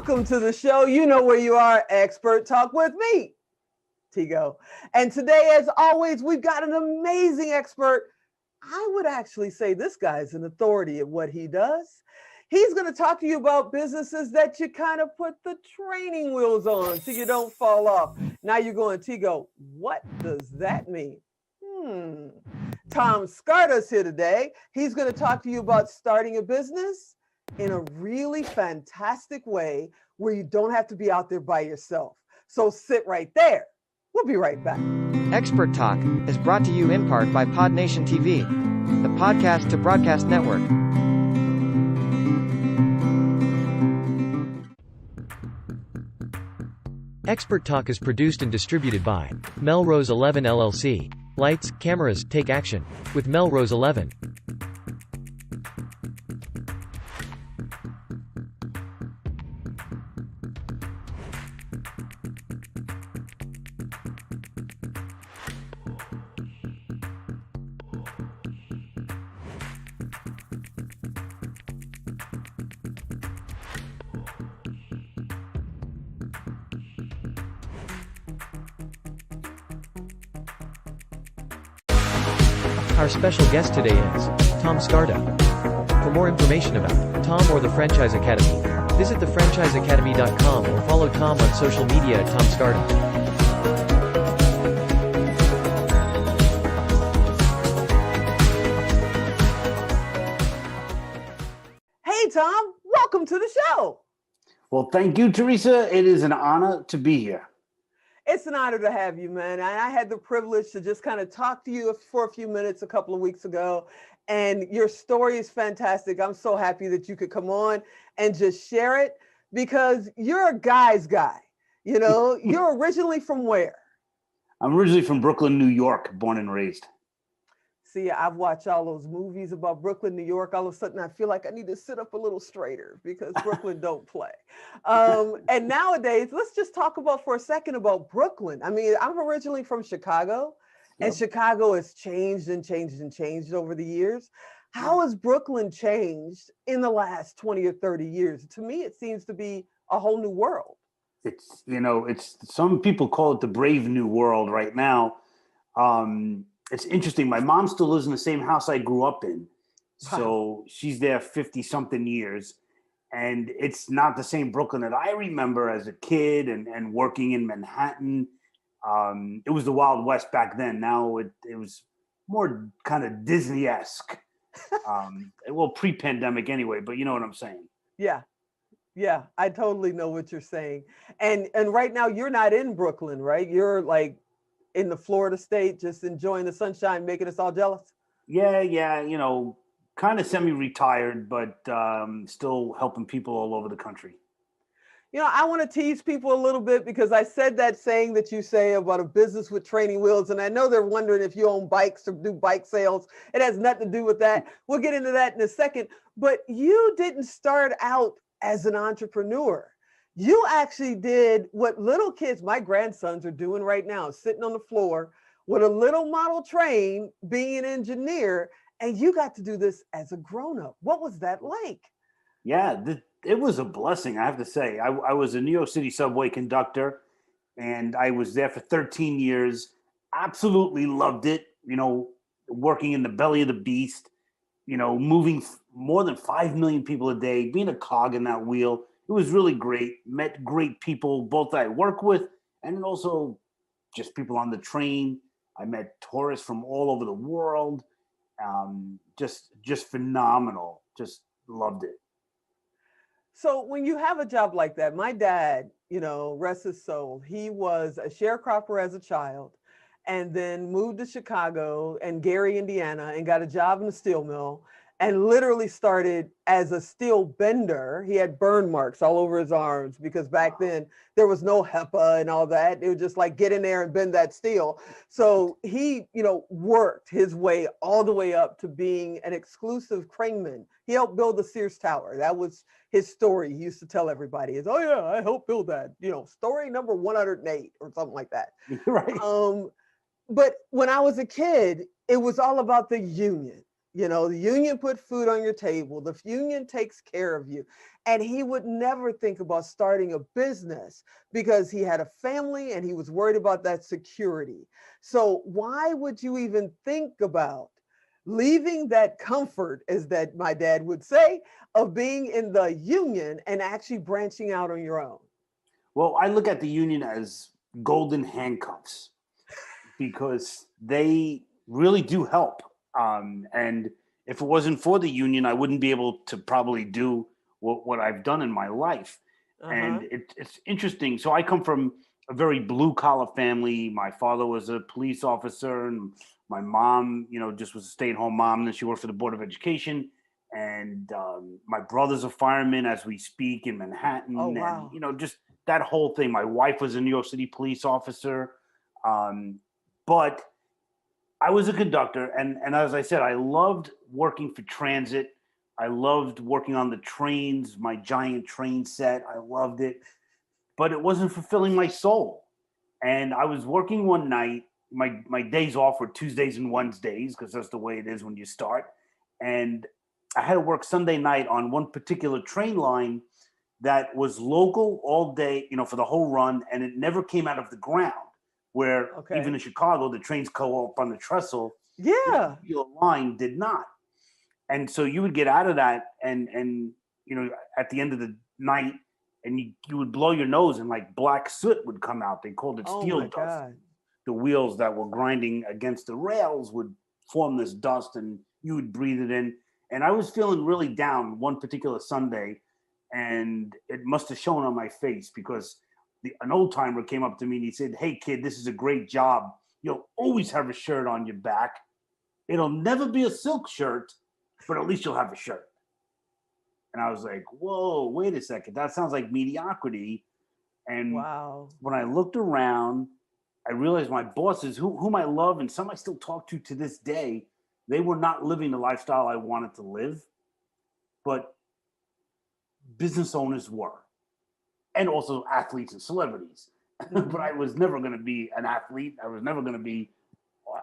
Welcome to the show. You know where you are, Expert Talk with me, Tigo. And today, as always, we've got an amazing expert. I would actually say this guy is an authority at what he does. He's going to talk to you about businesses that you kind of put the training wheels on so you don't fall off. Now you're going, Tigo, what does that mean? Tom Scarda's here today. He's going to talk to you about starting a business in a really fantastic way where you don't have to be out there by yourself. So sit right there. We'll be right back. Expert Talk is brought to you in part by PodNation TV, the podcast to broadcast network. Expert Talk is produced and distributed by Melrose 11 LLC. Lights, cameras, take action with Melrose 11. Our special guest today is Tom Scarda. For more information about Tom or the Franchise Academy, visit thefranchiseacademy.com or follow Tom on social media at Tom Scarda. Hey, Tom, welcome to the show. Well, thank you, Teresa. It is an honor to be here. It's an honor to have you, man. I had the privilege to just kind of talk to you for a few minutes a couple of weeks ago, and your story is fantastic. I'm so happy that you could come on and just share it because you're a guy's guy. You know, you're originally from where? I'm originally from Brooklyn, New York, born and raised. See, I've watched all those movies about Brooklyn, New York. All of a sudden, I feel like I need to sit up a little straighter because Brooklyn don't play. And nowadays, let's just talk about for a second about Brooklyn. I mean, I'm originally from Chicago, and Chicago has changed and changed and changed over the years. How has Brooklyn changed in the last 20 or 30 years? To me, it seems to be a whole new world. It's, you know, it's some people call it the brave new world right now. It's interesting. My mom still lives in the same house I grew up in. So she's there 50 something years. And it's not the same Brooklyn that I remember as a kid and working in Manhattan. It was the Wild West back then. Now it was more kind of Disney-esque. Well, pre-pandemic anyway, but you know what I'm saying. Yeah, I totally know what you're saying. And right now you're not in Brooklyn, right? You're like in the Florida state, just enjoying the sunshine, making us all jealous? Yeah, you know, kind of semi-retired, but still helping people all over the country. You know, I want to tease people a little bit because I said that saying that you say about a business with training wheels, and I know they're wondering if you own bikes or do bike sales. It has nothing to do with that. We'll get into that in a second. But you didn't start out as an entrepreneur. You actually did what little kids, my grandsons are doing right now, sitting on the floor with a little model train, being an engineer, and you got to do this as a grown-up. What was that like? Yeah, it was a blessing, I have to say. I was a New York City subway conductor, and I was there for 13 years. Absolutely loved it, you know, working in the belly of the beast, you know, moving more than 5 million people a day, being a cog in that wheel. It was really great. Met great people, both that I work with and also just people on the train. I met tourists from all over the world. Just phenomenal. Just loved it. So when you have a job like that, my dad, you know, rest his soul, he was a sharecropper as a child and then moved to Chicago and Gary, Indiana, and got a job in a steel mill and literally started as a steel bender. He had burn marks all over his arms because back then there was no HEPA and all that. It was just like get in there and bend that steel. So he, you know, worked his way all the way up to being an exclusive craneman. He helped build the Sears Tower. That was his story. He used to tell everybody is, oh yeah, I helped build that, you know, story number 108 or something like that. Right. But when I was a kid, it was all about the union. The union put food on your table. The union takes care of you. And he would never think about starting a business because he had a family and he was worried about that security. So why would you even think about leaving that comfort, as that my dad would say, of being in the union and actually branching out on your own? Well, I look at the union as golden handcuffs because they really do help. And if it wasn't for the union, I wouldn't be able to probably do what I've done in my life. Uh-huh. And it's interesting. So I come from a very blue collar family. My father was a police officer, and my mom, just was a stay at home mom. And then she worked for the Board of Education. And my brother's a fireman as we speak in Oh, Manhattan. And, wow. just that whole thing. My wife was a New York City police officer. But I was a conductor, and as I said, I loved working for transit. I loved working on the trains, my giant train set. I loved it, but it wasn't fulfilling my soul. And I was working one night. My days off were Tuesdays and Wednesdays because that's the way it is when you start. And I had to work Sunday night on one particular train line that was local all day, for the whole run, and it never came out of the ground. Where even Okay. in Chicago, the trains go up on the trestle, this Yeah. particular line did not. And so you would get out of that, and at the end of the night, and you would blow your nose, and like black soot would come out. They called it Oh steel my dust. God. The wheels that were grinding against the rails would form this dust, and you would breathe it in. And I was feeling really down one particular Sunday, and it must have shown on my face because an old timer came up to me and he said, "Hey kid, this is a great job. You'll always have a shirt on your back. It'll never be a silk shirt, but at least you'll have a shirt." And I was like, "Whoa, wait a second. That sounds like mediocrity." And Wow. when I looked around, I realized my bosses, whom I love and some I still talk to this day, they were not living the lifestyle I wanted to live, but business owners were, and also athletes and celebrities. But I Hmm. was never going to be an athlete. I was never going to be,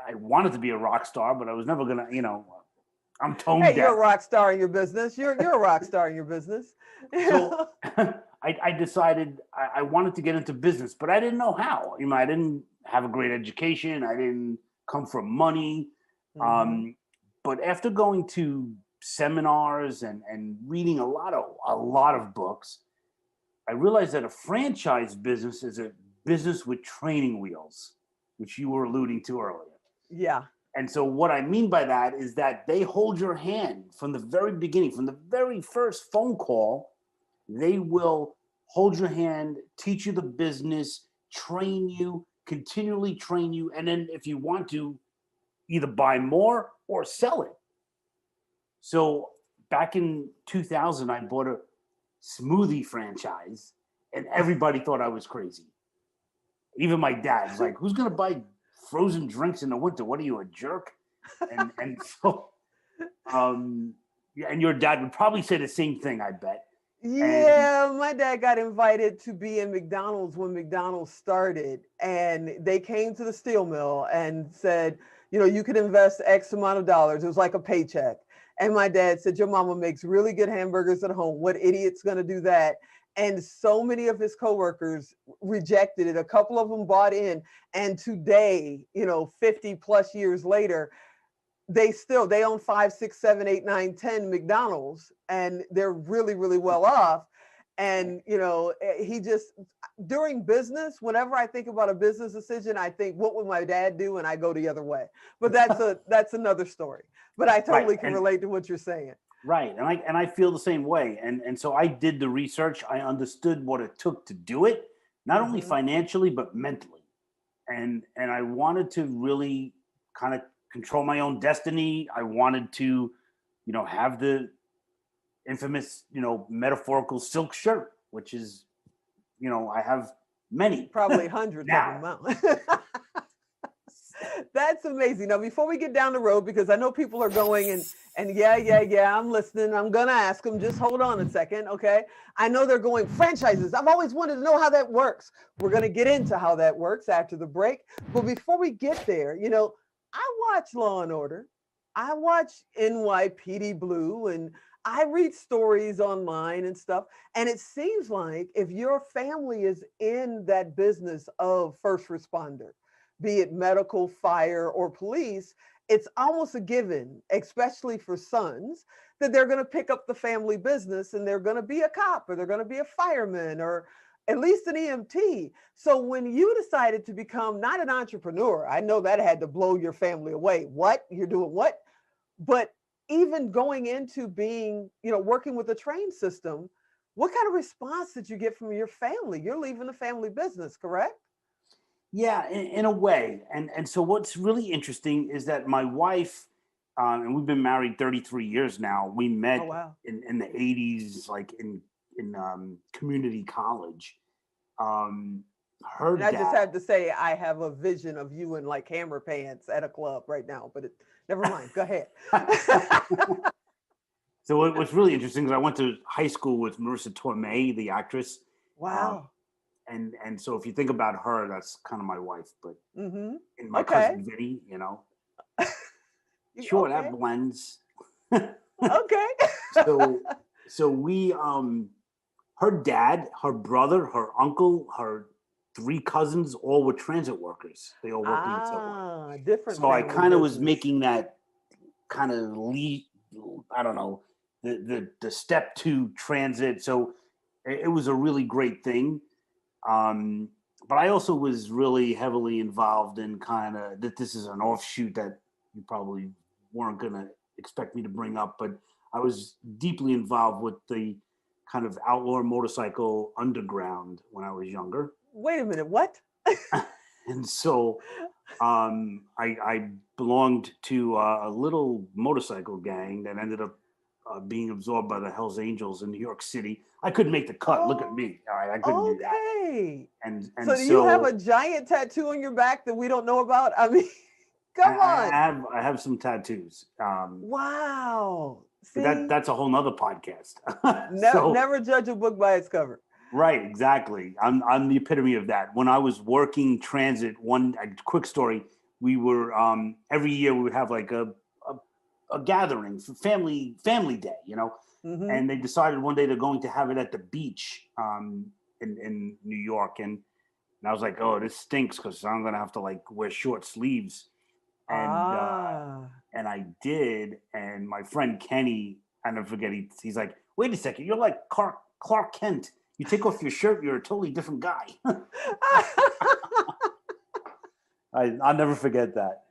I wanted to be a rock star, but I was never going to, I'm tone Hey, you're a deaf. rock star in your business. You're a rock star in your business. So I decided I wanted to get into business, but I didn't know how. I didn't have a great education. I didn't come from money. Hmm. Um, but after going to seminars and reading a lot of books, I realized that a franchise business is a business with training wheels, which you were alluding to earlier. Yeah. And so, what I mean by that is that they hold your hand from the very beginning, from the very first phone call. They will hold your hand, teach you the business, train you, continually train you. And then, if you want to, either buy more or sell it. So, back in 2000, I bought a smoothie franchise, and everybody thought I was crazy. Even my dad's like, "Who's gonna buy frozen drinks in the winter? What are you, a jerk?" And so, yeah, and your dad would probably say the same thing, I bet. And Yeah, my dad got invited to be in McDonald's when McDonald's started, and they came to the steel mill and said, you could invest X amount of dollars. It was like a paycheck. And my dad said, your mama makes really good hamburgers at home. What idiot's going to do that? And so many of his coworkers rejected it. A couple of them bought in. And today, 50 plus years later, they own 5, 6, 7, 8, 9, 10 McDonald's, and they're really, really well off. And he just, during business, whenever I think about a business decision, I think, what would my dad do? And I go the other way. But that's another story. But I right, totally can and relate to what you're saying. right, and I feel the same way. And so I did the research. I understood what it took to do it, not only Hmm. financially but mentally. And I wanted to really kind of control my own destiny. I wanted to, have the infamous, metaphorical silk shirt, which is, I have many Probably hundreds of now. them out. That's amazing. Now, before we get down the road, because I know people are going and yeah, I'm listening. I'm gonna ask them. Just hold on a second, okay? I know they're going franchises. I've always wanted to know how that works. We're gonna get into how that works after the break. But before we get there, I watch Law and Order. I watch NYPD Blue and I read stories online and stuff. And it seems like if your family is in that business of first responder, be it medical, fire, or police, it's almost a given, especially for sons, that they're going to pick up the family business and they're going to be a cop or they're going to be a fireman or at least an EMT. So when you decided to become not an entrepreneur, I know that had to blow your family away. What? You're doing what? But even going into being, working with the train system, what kind of response did you get from your family? You're leaving the family business, correct? Yeah, in a way. And so what's really interesting is that my wife, and we've been married 33 years now. We Oh, met wow. in the 80s, like in community college. Um, her And I just dad. had to say, I have a vision of you in like hammer pants at a club right now, but never mind. Go ahead. So what's really interesting is I went to high school with Marissa Tomei, the actress. Um, Wow. and so if you think about her, that's kind of my wife. But Mm-hmm. and my Okay. cousin Vinny, sure, Okay. that blends. Okay. so so we her dad, her brother, her uncle, her three cousins all were transit workers. They all worked in the subway. Different So I family kind of was business. making that kind of lead, I don't know, the step to transit. So it was a really great thing. Um, but I also was really heavily involved in kind of that. This is an offshoot that you probably weren't going to expect me to bring up, but I was deeply involved with the kind of outlaw motorcycle underground when I was younger. Wait a minute. What? And so I belonged to a little motorcycle gang that ended up being absorbed by the Hells Angels in New York City. I couldn't make the cut. Look at Oh, me. All right, I couldn't do that. okay. And So do you have a so giant tattoo on your back that we don't know about? I mean, I, come I on. I have some tattoos. Wow. But See, that's a whole nother podcast. So never judge a book by its cover. right, exactly. I'm the epitome of that. When I was working transit, a quick story. We were every year we would have like a gathering for family day, Mm-hmm. and they decided one day they're going to have it at the beach in New York, and I was like, oh, this stinks because I'm gonna have to like wear short sleeves, and Ah. and I did, and my friend Kenny, I never forget, he's like, wait a second, you're like Clark Kent. You take off your shirt, you're a totally different guy. I'll never forget that.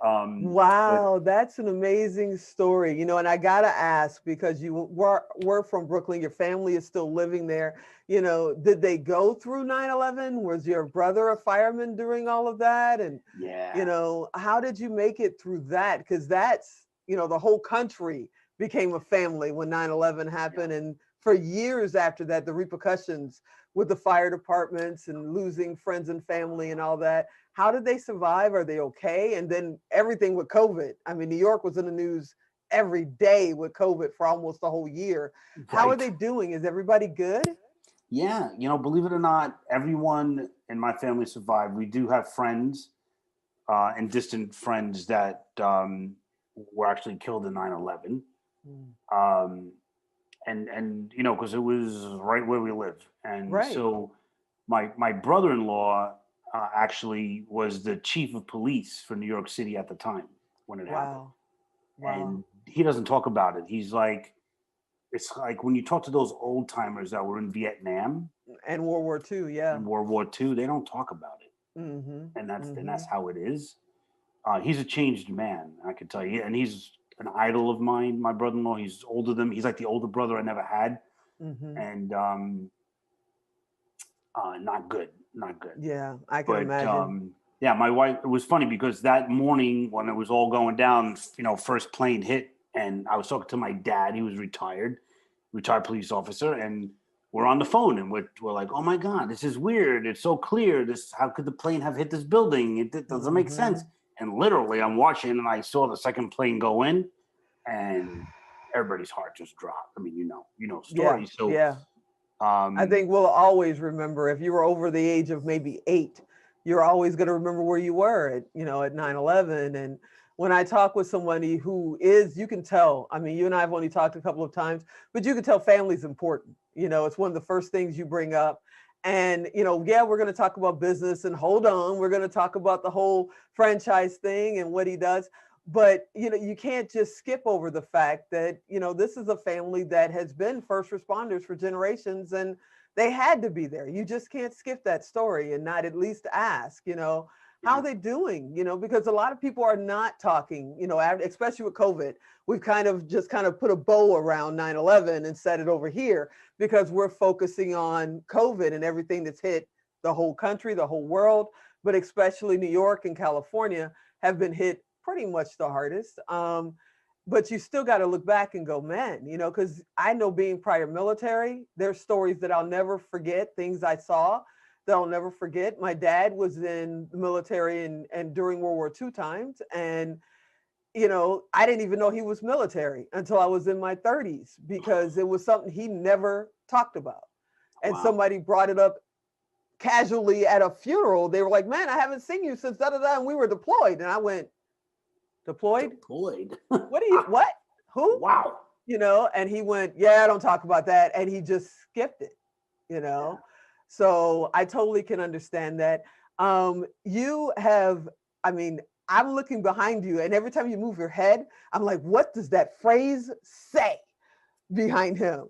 But Wow, that's an amazing story. And I gotta ask because you were from Brooklyn, your family is still living there. Did they go through 9/11? Was your brother a fireman during all of that? And yeah, how did you make it through that? Because that's, the whole country became a family when 9/11 yeah, happened. And for years after that, the repercussions with the fire departments and losing friends and family and all that. How did they survive? Are they okay? And then everything with COVID. I mean, New York was in the news every day with COVID for almost a whole year. How are right. they doing? Is everybody good? Yeah, believe it or not, everyone in my family survived. We do have friends and distant friends that were actually killed in 9/11. Mm. Um, and because it was right where we live, and Right. so my brother-in-law actually was the chief of police for New York City at the time when it happened, Wow. Wow. and he doesn't talk about it. He's like, it's like when you talk to those old timers that were in Vietnam And World War II. Yeah. in World War II, they don't talk about it, Mm-hmm. and that's Mm-hmm. how it is. He's a changed man, I can tell you, and he's an idol of mine. My brother-in-law, he's older than me. He's like the older brother I never had, Mm-hmm. and not good, not good. Yeah, I can But imagine. yeah, my wife. It was funny because that morning when it was all going down, first plane hit, and I was talking to my dad. He was retired police officer, and we're on the phone, and we're like, "Oh my god, this is weird. It's so clear. This How could the plane have hit this building? It doesn't make sense." Mm-hmm. And literally, I'm watching, and I saw the second plane go in, and everybody's heart just dropped. I mean, Yeah. stories. So, Yeah. I um, think we'll always remember if you were over the age of maybe 8, you're always going to remember where you were at 9/11. And when I talk with somebody who is, you can tell, I mean, you and I have only talked a couple of times, but you can tell family's important. You know, it's one of the first things you bring up. And, you know, yeah, we're going to talk about business, and hold on, we're going to talk about the whole franchise thing and what he does. But, you know, you can't just skip over the fact that, you know, this is a family that has been first responders for generations, and they had to be there. You just can't skip that story and not at least ask, you know, how are they doing? You know, because a lot of people are not talking, you know, especially with COVID. We've kind of put a bow around 9/11 and set it over here because we're focusing on COVID and everything that's hit the whole country, the whole world, but especially New York and California have been hit pretty much the hardest. But you still got to look back and go, man, you know, because I know, being prior military, there's stories that I'll never forget, things I saw that I'll never forget. My dad was in the military and during World War II times. And, you know, I didn't even know he was military until I was in my 30s, because it was something he never talked about. And Wow. somebody brought it up casually at a funeral. They were like, man, I haven't seen you since da da da, and we were deployed. And I went, deployed? Deployed. What are you, what? Who? Wow. You know, and he went, yeah, don't talk about that. And he just skipped it, you know? Yeah. So I totally can understand that. You have, I mean, I'm looking behind you, and every time you move your head, I'm like, what does that phrase say behind him?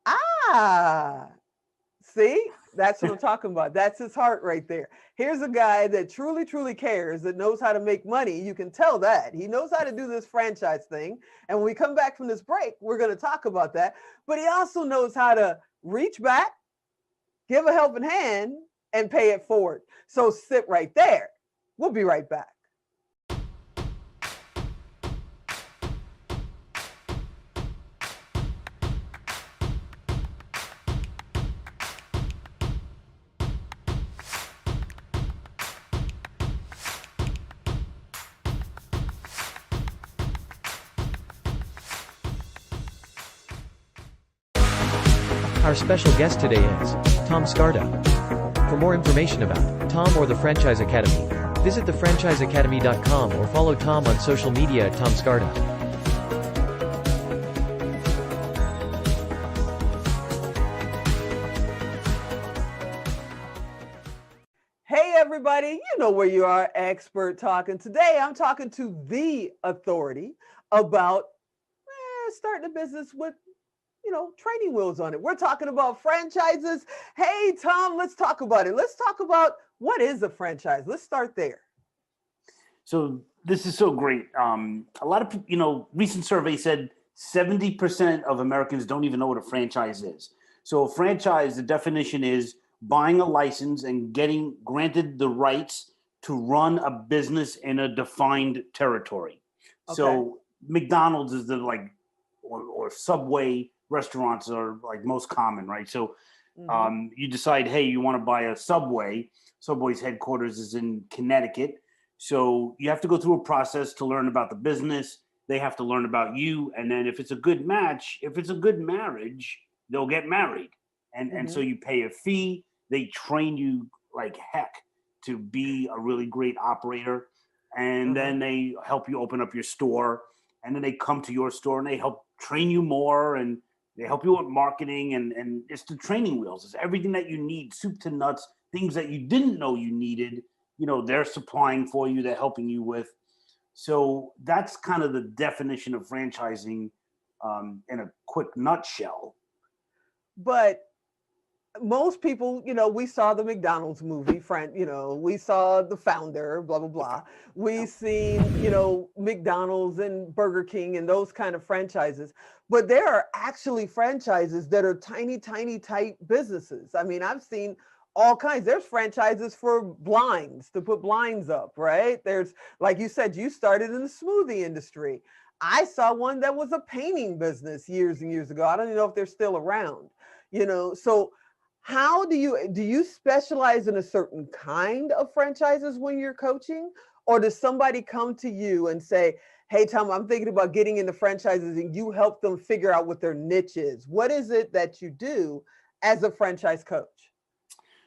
Ah, see, that's what I'm talking about. That's his heart right there. Here's a guy that truly, truly cares, that knows how to make money. You can tell that. He knows how to do this franchise thing. And when we come back from this break, we're going to talk about that. But he also knows how to reach back, give a helping hand, and pay it forward. So sit right there. We'll be right back. Our special guest today is Tom Scarda. For more information about Tom or the Franchise Academy, visit thefranchiseacademy.com or follow Tom on social media at Tom Scarda. Hey everybody, you know where you are, Expert Talking. Today I'm talking to the authority about starting a business with, you know, training wheels on it. We're talking about franchises. Hey, Tom, let's talk about it. Let's talk about, what is a franchise? Let's start there. So this is so great. A lot of people, you know, recent survey said 70% of Americans don't even know what a franchise is. So a franchise, the definition is buying a license and getting granted the rights to run a business in a defined territory. Okay. So McDonald's is the or Subway restaurants are like most common, right? So you decide, hey, you want to buy a Subway. Subway's headquarters is in Connecticut. So you have to go through a process to learn about the business. They have to learn about you. And then if it's a good match, if it's a good marriage, they'll get married. And so you pay a fee. They train you like heck to be a really great operator. And then they help you open up your store. And then they come to your store and they help train you more, and they help you with marketing, and it's the training wheels. It's everything that you need, soup to nuts, things that you didn't know you needed, you know, they're supplying for you, they're helping you with. So that's kind of the definition of franchising in a quick nutshell. But most people, you know, we saw the McDonald's movie, you know, we saw the founder, blah, blah, blah. We've seen, you know, McDonald's and Burger King and those kind of franchises. But there are actually franchises that are tiny, tiny, tight businesses. I mean, I've seen all kinds. There's franchises for blinds, to put blinds up, right? There's, like you said, you started in the smoothie industry. I saw one that was a painting business years and years ago. I don't even know if they're still around, you know, so how do you specialize in a certain kind of franchises when you're coaching? Or does somebody come to you and say, hey, Tom, I'm thinking about getting into franchises, and you help them figure out what their niche is? What is it that you do as a franchise coach?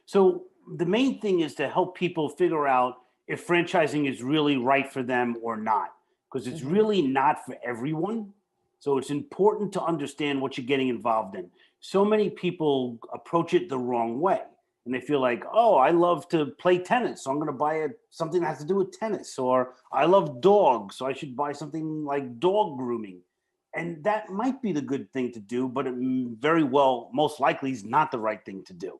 So the main thing is to help people figure out if franchising is really right for them or not. because it's Mm-hmm. really not for everyone. So it's important to understand what you're getting involved in. So many people approach it the wrong way. And they feel like, oh, I love to play tennis, so I'm going to buy something that has to do with tennis. Or I love dogs, so I should buy something like dog grooming. And that might be the good thing to do, but it very well, most likely, is not the right thing to do.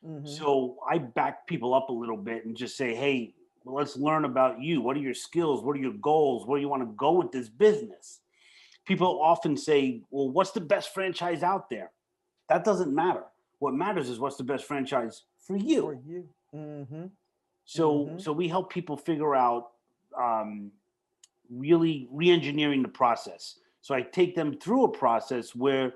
Mm-hmm. So I back people up a little bit and just say, hey, well, let's learn about you. What are your skills? What are your goals? Where do you want to go with this business? People often say, well, what's the best franchise out there? That doesn't matter. What matters is what's the best franchise for For you. you. Mm-hmm. So, Mm-hmm. so we help people figure out um, really re-engineering the process. So I take them through a process where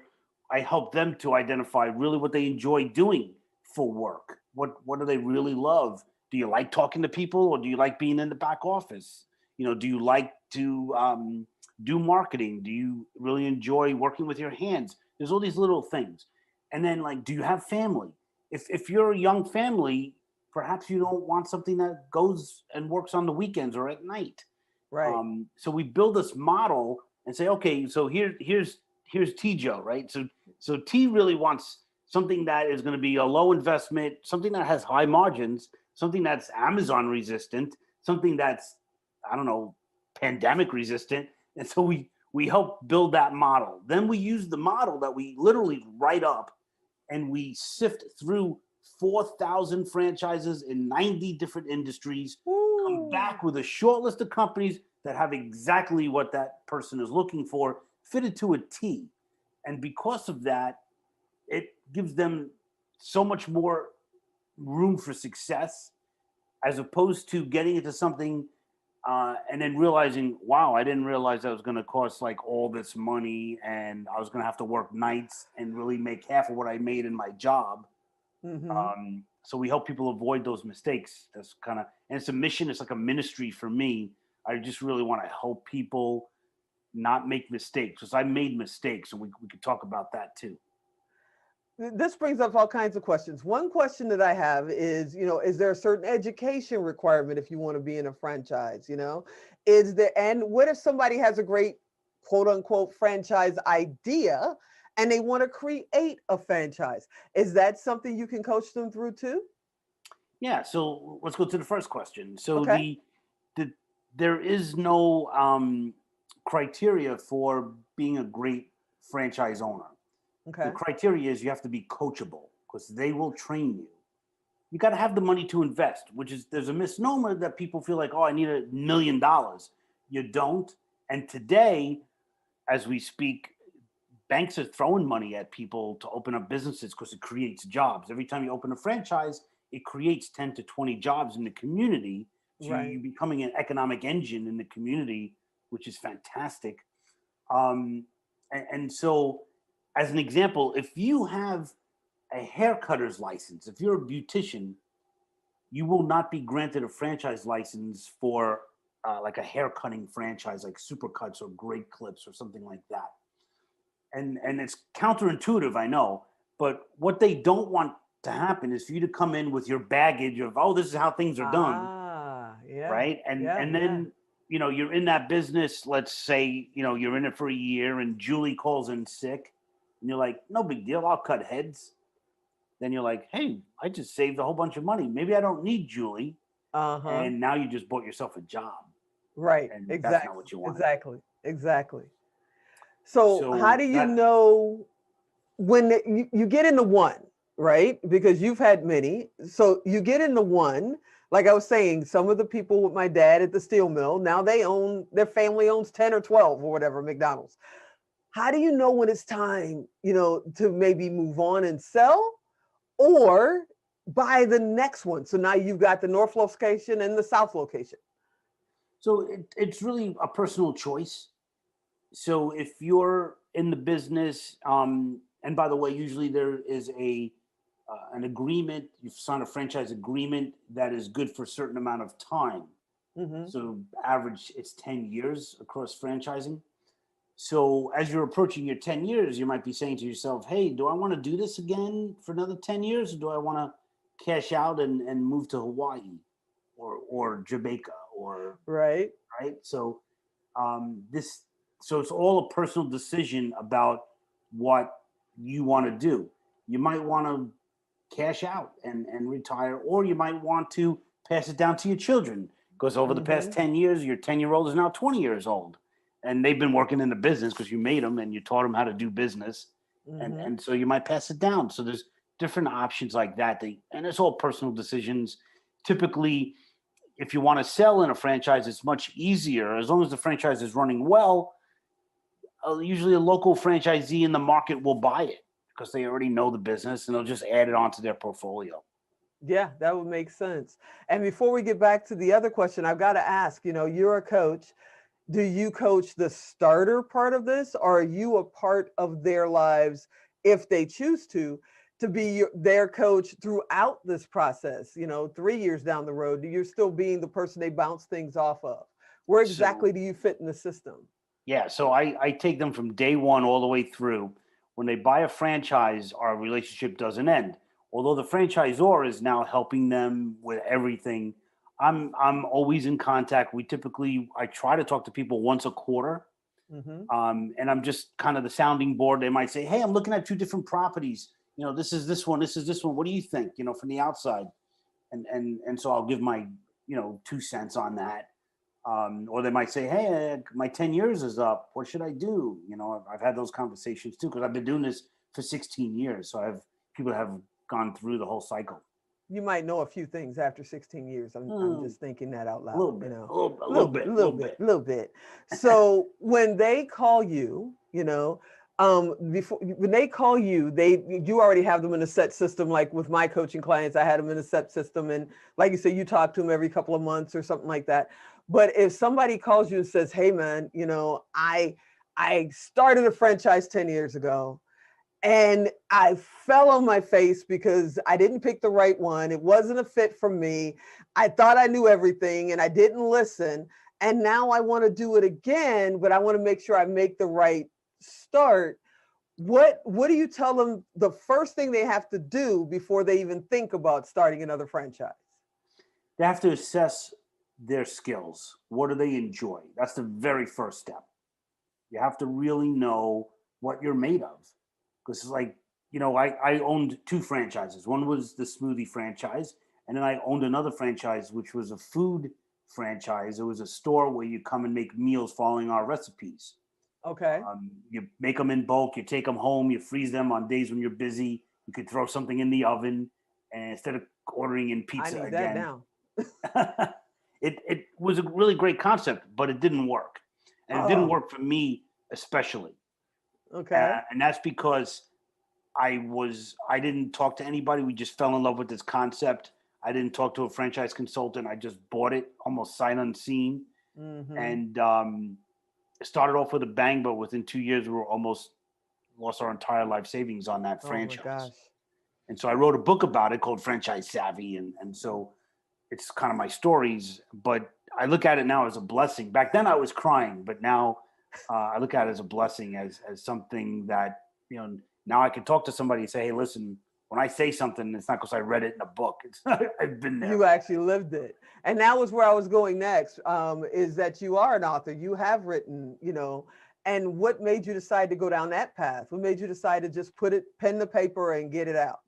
I help them to identify really what they enjoy doing for work. What do they really love? Do you like talking to people, or do you like being in the back office? Do you like to do marketing? Do you really enjoy working with your hands? There's all these little things. And then, like, do you have family? If you're a young family, perhaps you don't want something that goes and works on the weekends or at night. Right. So we build this model and say, okay, so here's T Joe, right? So T really wants something that is going to be a low investment, something that has high margins, something that's Amazon resistant, something that's, I don't know, pandemic resistant. And so we help build that model. Then we use the model that we literally write up, and we sift through 4,000 franchises in 90 different industries, come Ooh. back with a short list of companies that have exactly what that person is looking for, fitted to a T. And because of that, it gives them so much more room for success, as opposed to getting into something and then realizing, wow, I didn't realize that was going to cost like all this money, and I was going to have to work nights and really make half of what I made in my job. Mm-hmm. So we help people avoid those mistakes. That's kind of, and it's a mission. It's like a ministry for me. I just really want to help people not make mistakes, because I made mistakes, and we could talk about that too. This brings up all kinds of questions. One question that I have is, is there a certain education requirement if you want to be in a franchise? Is there, and what if somebody has a great quote unquote franchise idea and they want to create a franchise? Is that something you can coach them through too? Yeah. So let's go to the first question. So Okay. the there is no criteria for being a great franchise owner. The Okay. criteria is you have to be coachable, because they will train you. You got to have the money to invest, which is, there's a misnomer that people feel like, oh, I need $1 million. You don't. And today, as we speak, banks are throwing money at people to open up businesses because it creates jobs. Every time you open a franchise, it creates 10 to 20 jobs in the community. So Right. you're becoming an economic engine in the community, which is fantastic. And so, as an example, if you have a haircutter's license, if you're a beautician, you will not be granted a franchise license for like a hair cutting franchise, like Supercuts or Great Clips or something like that. And it's counterintuitive, I know, but what they don't want to happen is for you to come in with your baggage of, oh, this is how things are done, Ah, yeah. right? And Yeah. and Yeah. then you're in that business. Let's say you're in it for a year, and Julie calls in sick, and you're like, no big deal, I'll cut heads. Then you're like, hey, I just saved a whole bunch of money. Maybe I don't need Julie, Uh-huh. and now you just bought yourself a job, Right. and that's not Exactly. what you wanted. Exactly. Exactly. So, how So do you that know when you get into one, right? Because you've had many. So, you get into one, like I was saying, some of the people with my dad at the steel mill, now their family owns 10 or 12 or whatever, McDonald's. How do you know when it's time, to maybe move on and sell or buy the next one? So now you've got the North location and the South location. it's really a personal choice. So if you're in the business, and by the way, usually there is an agreement. You sign a franchise agreement that is good for a certain amount of time. Hmm. So average, it's 10 years across franchising. So as you're approaching your 10 years, you might be saying to yourself, hey, do I want to do this again for another 10 years? Or do I want to cash out and move to Hawaii or Jamaica or, Right. right? So This so it's all a personal decision about what you want to do. You might want to cash out and retire, or you might want to pass it down to your children. Because over the past 10 years, your 10-year-old is now 20 years old. And they've been working in the business because you made them and you taught them how to do business. And so you might pass it down. So there's different options like that. And it's all personal decisions. Typically, if you want to sell in a franchise, it's much easier. As long as the franchise is running well, usually a local franchisee in the market will buy it because they already know the business and they'll just add it onto their portfolio. Yeah, that would make sense. And before we get back to the other question, I've got to ask, you're a coach. Do you coach the starter part of this, or are you a part of their lives if they choose to be their coach throughout this process? 3 years down the road, you're still being the person they bounce things off of. Where exactly do you fit in the system? Yeah, so I take them from day one all the way through. When they buy a franchise, our relationship doesn't end. Although the franchisor is now helping them with everything, I'm always in contact. I try to talk to people once a quarter. And I'm just kind of the sounding board. They might say, hey, I'm looking at 2 different properties. This is this one, this is this one. What do you think, from the outside? And so I'll give my, 2 cents on that. Or they might say, hey, my 10 years is up. What should I do? I've had those conversations too, because I've been doing this for 16 years. So I have people that have gone through the whole cycle. You might know a few things after 16 years. I'm just thinking that out loud. A little bit. So when they call you, when they call you, you already have them in a set system. Like with my coaching clients, I had them in a set system. And like you said, you talk to them every couple of months or something like that. But if somebody calls you and says, hey, man, I started a franchise 10 years ago. And I fell on my face because I didn't pick the right one. It wasn't a fit for me. I thought I knew everything and I didn't listen. And now I want to do it again, but I want to make sure I make the right start. What do you tell them the first thing they have to do before they even think about starting another franchise? They have to assess their skills. What do they enjoy? That's the very first step. You have to really know what you're made of. Because it's like, I owned 2 franchises. One was the smoothie franchise. And then I owned another franchise, which was a food franchise. It was a store where you come and make meals following our recipes. Okay. You make them in bulk. You take them home. You freeze them on days when you're busy. You could throw something in the oven. And instead of ordering in pizza I need again. that now. It was a really great concept, but it didn't work. And it didn't work for me especially. Okay. And that's because I didn't talk to anybody. We just fell in love with this concept. I didn't talk to a franchise consultant. I just bought it almost sight unseen. And it started off with a bang, but within 2 years, we were almost lost our entire life savings on that franchise. Oh my gosh. And so I wrote a book about it called Franchise Savvy. And so it's kind of my stories, but I look at it now as a blessing. Back then I was crying, but now I look at it as a blessing, as something that, now I can talk to somebody and say, hey, listen, when I say something, it's not because I read it in a book. It's I've been there. You actually lived it. And that was where I was going next, is that you are an author. You have written, and what made you decide to go down that path? What made you decide to just pen to paper and get it out?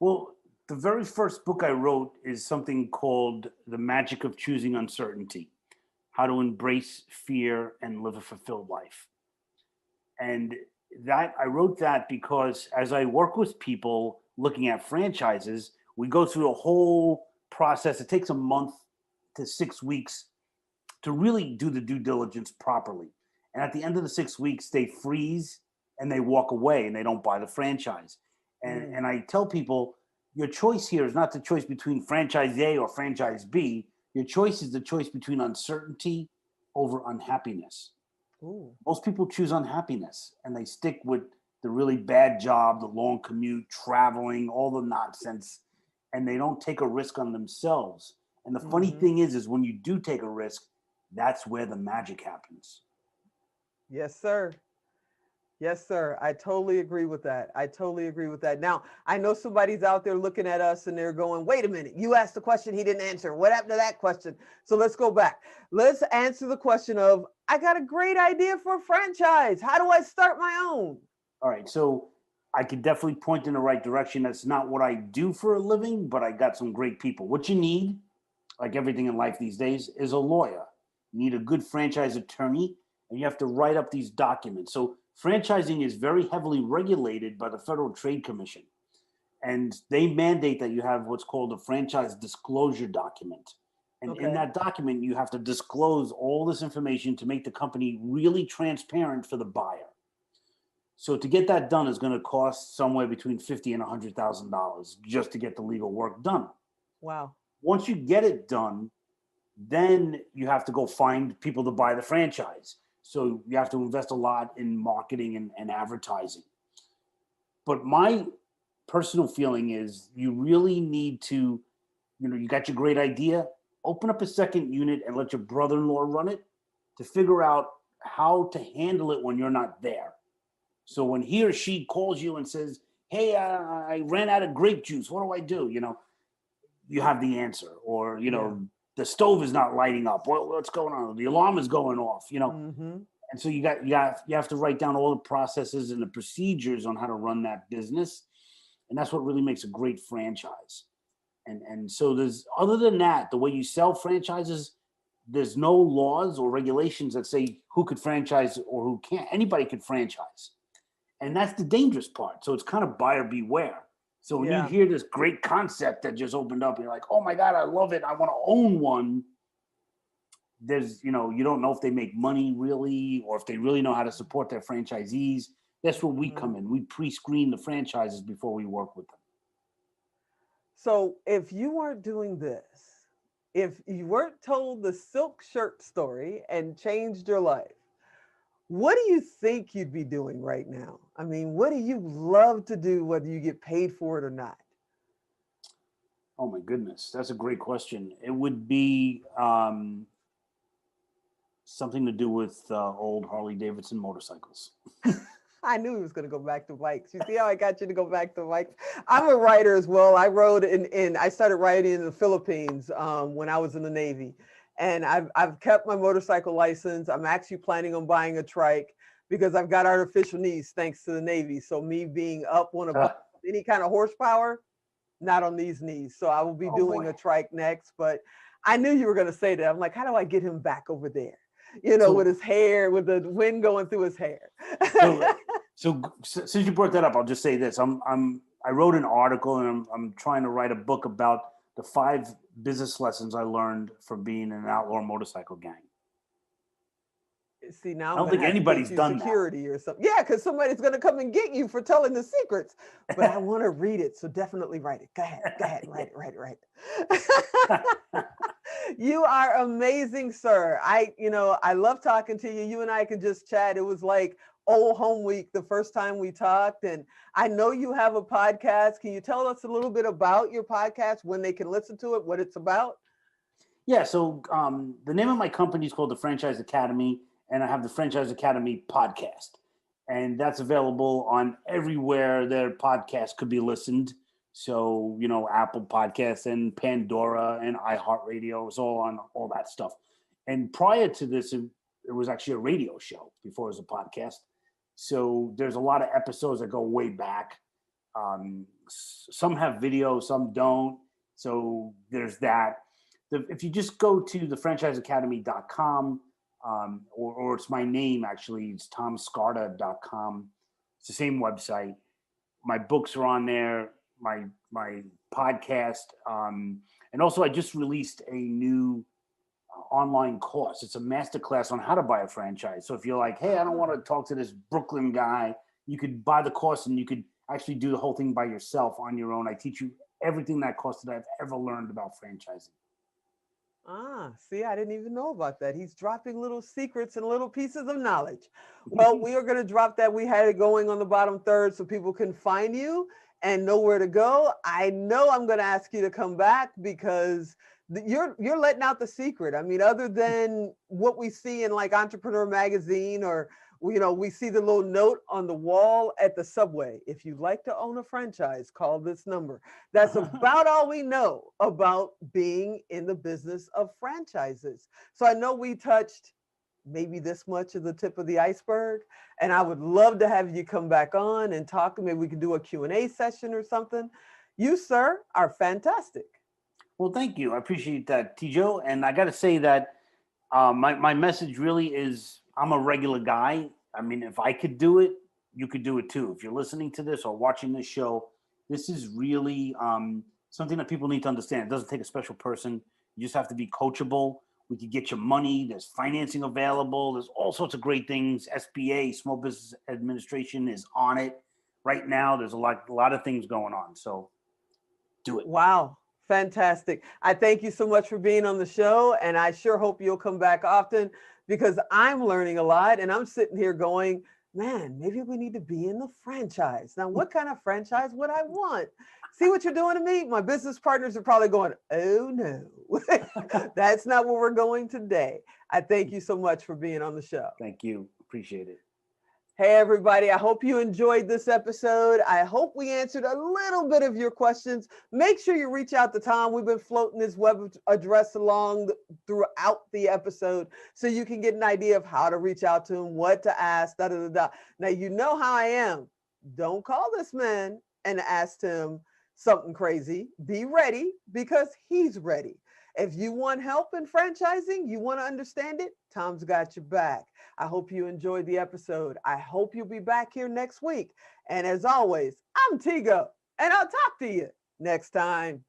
Well, the very first book I wrote is something called The Magic of Choosing Uncertainty: How to Embrace Fear and Live a Fulfilled Life. And that I wrote that because as I work with people looking at franchises, we go through a whole process. It takes a month to 6 weeks to really do the due diligence properly. And at the end of the 6 weeks, they freeze and they walk away and they don't buy the franchise. And I tell people, your choice here is not the choice between franchise A or franchise B. Your choice is the choice between uncertainty over unhappiness. Ooh. Most people choose unhappiness and they stick with the really bad job, the long commute, traveling, all the nonsense, and they don't take a risk on themselves. And the funny thing is when you do take a risk, that's where the magic happens. Yes, sir. Yes, sir. I totally agree with that. Now, I know somebody's out there looking at us and they're going, wait a minute, you asked the question he didn't answer. What happened to that question? So let's go back. Let's answer the question of, I got a great idea for a franchise. How do I start my own? All right. So I could definitely point in the right direction. That's not what I do for a living, but I got some great people. What you need, like everything in life these days, is a lawyer. You need a good franchise attorney, and you have to write up these documents. So franchising is very heavily regulated by the Federal Trade Commission, and they mandate that you have what's called a franchise disclosure document. And in Okay. that document, you have to disclose all this information to make the company really transparent for the buyer. So to get that done is going to cost somewhere between $50 and $100,000 just to get the legal work done. Wow. Once you get it done, then you have to go find people to buy the franchise. So you have to invest a lot in marketing and advertising. But my personal feeling is you really need to, you got your great idea, open up a second unit and let your brother-in-law run it to figure out how to handle it when you're not there. So when he or she calls you and says, hey, I ran out of grape juice, what do I do? You have the answer. Or, Yeah. the stove is not lighting up. What's going on? The alarm is going off, Mm-hmm. And so you have to write down all the processes and the procedures on how to run that business. And that's what really makes a great franchise. And so there's, other than that, the way you sell franchises, there's no laws or regulations that say who could franchise or who can't. Anybody could franchise. And that's the dangerous part. So it's kind of buyer beware. So when you Yeah. hear this great concept that just opened up, you're like, oh my God, I love it. I want to own one. There's, you don't know if they make money really, or if they really know how to support their franchisees. That's where we come Mhm. in. We pre-screen the franchises before we work with them. So if you weren't doing this, if you weren't told the silk shirt story and changed your life, what do you think you'd be doing right now? I mean, what do you love to do, whether you get paid for it or not? Oh my goodness, that's a great question. It would be something to do with old Harley Davidson motorcycles. I knew he was going to go back to bikes. You see how I got you to go back to bikes? I'm a writer as well. I wrote I started writing in the Philippines when I was in the Navy. And I've kept my motorcycle license. I'm actually planning on buying a trike because I've got artificial knees thanks to the Navy. So me being up on a bike, any kind of horsepower, not on these knees. So I will be Oh doing boy. a trike next. But I knew you were going to say that. I'm like, how do I get him back over there? With So his hair, with the wind going through his hair. so since you brought that up, I'll just say this. I wrote an article and I'm trying to write a book about the 5 business lessons I learned from being in an outlaw motorcycle gang. See, now I I'm don't going to think have to anybody's get you done that. security or something. Yeah, because somebody's going to come and get you for telling the secrets. But I want to read it. So definitely write it. Go ahead, write it. You are amazing, sir. I love talking to you. You and I could just chat. It was like old home week the first time we talked. And I know you have a podcast. Can you tell us a little bit about your podcast, when they can listen to it, what it's about? Yeah. So the name of my company is called the Franchise Academy, and I have the Franchise Academy podcast, and that's available on everywhere their podcast could be listened. So Apple Podcasts and Pandora and iHeartRadio is all on all that stuff. And prior to this, it was actually a radio show before it was a podcast. So there's a lot of episodes that go way back. Some have video, some don't. So there's that. If you just go to thefranchiseacademy.com, or it's my name, actually, it's tomscarda.com. It's the same website. My books are on there, my podcast. And also I just released a new online course. It's a masterclass on how to buy a franchise. So if you're like, hey, I don't want to talk to this Brooklyn guy, you could buy the course and you could actually do the whole thing by yourself on your own. I teach you everything that course that I've ever learned about franchising. See, I didn't even know about that. He's dropping little secrets and little pieces of knowledge. Well, we are going to drop that. We had it going on the bottom third so people can find you and know where to go. I know I'm going to ask you to come back because you're letting out the secret. I mean, other than what we see in like Entrepreneur Magazine, or we see the little note on the wall at the subway. If you'd like to own a franchise, call this number. That's about all we know about being in the business of franchises. So I know we touched maybe this much of the tip of the iceberg. And I would love to have you come back on and talk. Maybe we could do a Q&A session or something. You, sir, are fantastic. Well, thank you. I appreciate that, Tijo. And I got to say that my message really is I'm a regular guy. I mean, if I could do it, you could do it too. If you're listening to this or watching this show, this is really something that people need to understand. It doesn't take a special person. You just have to be coachable. We could get your money. There's financing available. There's all sorts of great things. SBA, Small Business Administration, is on it right now. There's a lot of things going on. So do it. Wow. Fantastic. I thank you so much for being on the show. And I sure hope you'll come back often, because I'm learning a lot and I'm sitting here going, man, maybe we need to be in the franchise. Now, what kind of franchise would I want? See what you're doing to me? My business partners are probably going, oh no, that's not where we're going today. I thank you so much for being on the show. Thank you. Appreciate it. Hey, everybody. I hope you enjoyed this episode. I hope we answered a little bit of your questions. Make sure you reach out to Tom. We've been floating his web address along throughout the episode so you can get an idea of how to reach out to him, what to ask, da, da, da, da. Now, you know how I am. Don't call this man and ask him something crazy. Be ready, because he's ready. If you want help in franchising, you want to understand it, Tom's got your back. I hope you enjoyed the episode. I hope you'll be back here next week. And as always, I'm Tigo, and I'll talk to you next time.